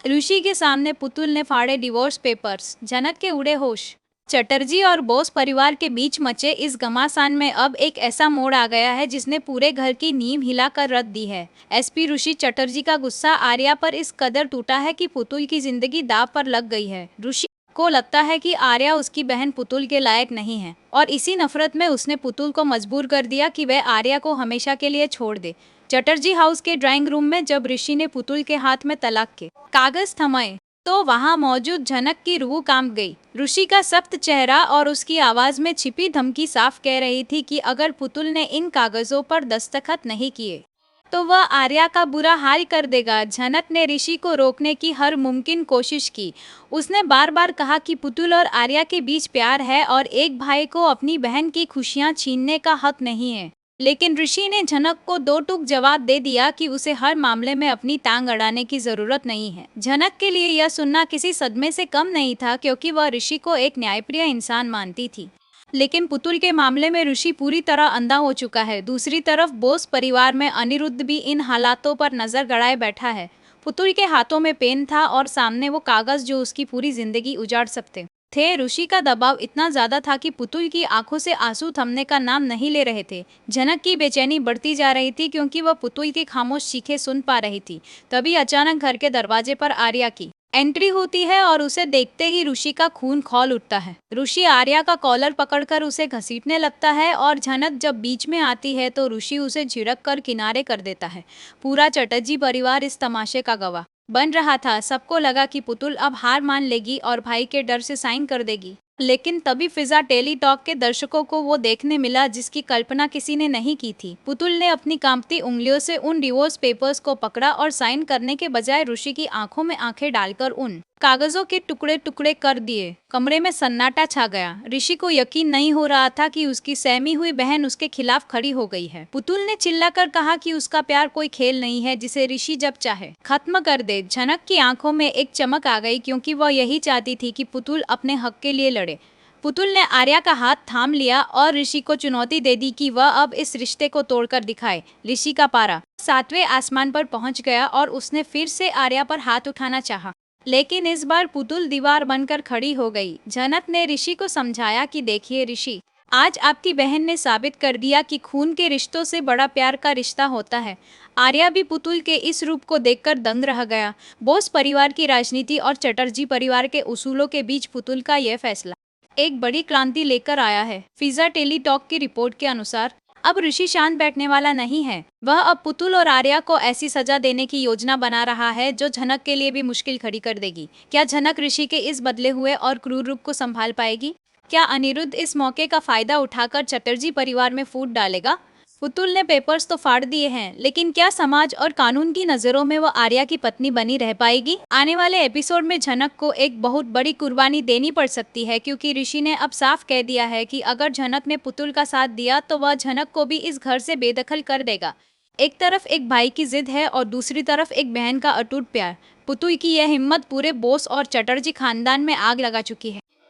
ऋषि के सामने पुतुल ने फाड़े डिवोर्स पेपर्स। जनक के उड़े होश। चटर्जी और बोस परिवार के बीच मचे इस घमासान में अब एक ऐसा मोड़ आ गया है जिसने पूरे घर की नींव हिलाकर रख दी है। एसपी ऋषि चटर्जी का गुस्सा आर्या पर इस कदर टूटा है कि पुतुल की जिंदगी दांव पर लग गई है। ऋषि को लगता है कि आर्या उसकी बहन पुतुल के लायक नहीं है और इसी नफरत में उसने पुतुल को मजबूर कर दिया कि वह आर्या को हमेशा के लिए छोड़ दे। चटर्जी हाउस के ड्राइंग रूम में जब ऋषि ने पुतुल के हाथ में तलाक के कागज थमाए तो वहां मौजूद जनक की रूह कांप गई। ऋषि का सख्त चेहरा और उसकी आवाज में छिपी धमकी साफ कह रही थी कि अगर पुतुल ने इन कागजों पर दस्तखत नहीं किए तो वह आर्या का बुरा हाल कर देगा। जनक ने ऋषि को रोकने की हर मुमकिन कोशिश की। उसने बार बार कहा कि पुतुल और आर्या के बीच प्यार है और एक भाई को अपनी बहन की खुशियां छीनने का हक नहीं है। लेकिन ऋषि ने जनक को दो टूक जवाब दे दिया कि उसे हर मामले में अपनी टांग अड़ाने की जरूरत नहीं है। जनक के लिए यह सुनना किसी सदमे से कम नहीं था क्योंकि वह ऋषि को एक न्यायप्रिय इंसान मानती थी। लेकिन पुतुल के मामले में ऋषि पूरी तरह अंधा हो चुका है। दूसरी तरफ बोस परिवार में अनिरुद्ध भी इन हालातों पर नजर गड़ाए बैठा है। पुतुल के हाथों में पेन था और सामने वो कागज जो उसकी पूरी जिंदगी उजाड़ सकते थे। ऋषि का दबाव इतना ज्यादा था कि पुतुल की आंखों से आंसू थमने का नाम नहीं ले रहे थे। जनक की बेचैनी बढ़ती जा रही थी क्योंकि वह पुतुल की खामोश चीखें सुन पा रही थी। तभी अचानक घर के दरवाजे पर आर्या की एंट्री होती है और उसे देखते ही ऋषि का खून खौल उठता है। ऋषि आर्या का कॉलर पकड़कर उसे घसीटने लगता है और जनक जब बीच में आती है तो ऋषि उसे झिड़क कर किनारे कर देता है। पूरा चटर्जी परिवार इस तमाशे का गवाह बन रहा था। सबको लगा कि पुतुल अब हार मान लेगी और भाई के डर से साइन कर देगी। लेकिन तभी फिजा टेली टॉक के दर्शकों को वो देखने मिला जिसकी कल्पना किसी ने नहीं की थी। पुतुल ने अपनी कांपती उंगलियों से उन डिवोर्स पेपर्स को पकड़ा और साइन करने के बजाय ऋषि की आंखों में आंखें डालकर उन कागजों के टुकड़े टुकड़े कर दिए। कमरे में सन्नाटा छा गया। ऋषि को यकीन नहीं हो रहा था कि उसकी सहमी हुई बहन उसके खिलाफ खड़ी हो गई है। पुतुल ने चिल्लाकर कहा कि उसका प्यार कोई खेल नहीं है जिसे ऋषि जब चाहे खत्म कर दे। जनक की आंखों में एक चमक आ गई क्योंकि वह यही चाहती थी कि पुतुल अपने हक के लिए लड़े। पुतुल ने आर्या का हाथ थाम लिया और ऋषि को चुनौती दे दी कि वह अब इस रिश्ते को तोड़कर दिखाए। ऋषि का पारा 7वें आसमान पर पहुंच गया और उसने फिर से आर्या पर हाथ उठाना चाहा, लेकिन इस बार पुतुल दीवार बनकर खड़ी हो गई। जनक ने ऋषि को समझाया कि देखिए ऋषि, आज आपकी बहन ने साबित कर दिया कि खून के रिश्तों से बड़ा प्यार का रिश्ता होता है। आर्या भी पुतुल के इस रूप को देखकर दंग रह गया। बोस परिवार की राजनीति और चटर्जी परिवार के उसूलों के बीच पुतुल का यह फैसला एक बड़ी क्रांति लेकर आया है। फिजा टेली टॉक की रिपोर्ट के अनुसार अब ऋषि शांत बैठने वाला नहीं है। वह अब पुतुल और आर्या को ऐसी सजा देने की योजना बना रहा है जो जनक के लिए भी मुश्किल खड़ी कर देगी। क्या जनक ऋषि के इस बदले हुए और क्रूर रूप को संभाल पाएगी? क्या अनिरुद्ध इस मौके का फायदा उठाकर चटर्जी परिवार में फूट डालेगा? पुतुल ने पेपर्स तो फाड़ दिए हैं, लेकिन क्या समाज और कानून की नजरों में वो आर्या की पत्नी बनी रह पाएगी? आने वाले एपिसोड में जनक को एक बहुत बड़ी कुर्बानी देनी पड़ सकती है क्योंकि ऋषि ने अब साफ कह दिया है कि अगर जनक ने पुतुल का साथ दिया तो वह जनक को भी इस घर से बेदखल कर देगा। एक तरफ एक भाई की जिद है और दूसरी तरफ एक बहन का अटूट प्यार। पुतुल की यह हिम्मत पूरे बोस और चटर्जी खानदान में आग लगा चुकी है।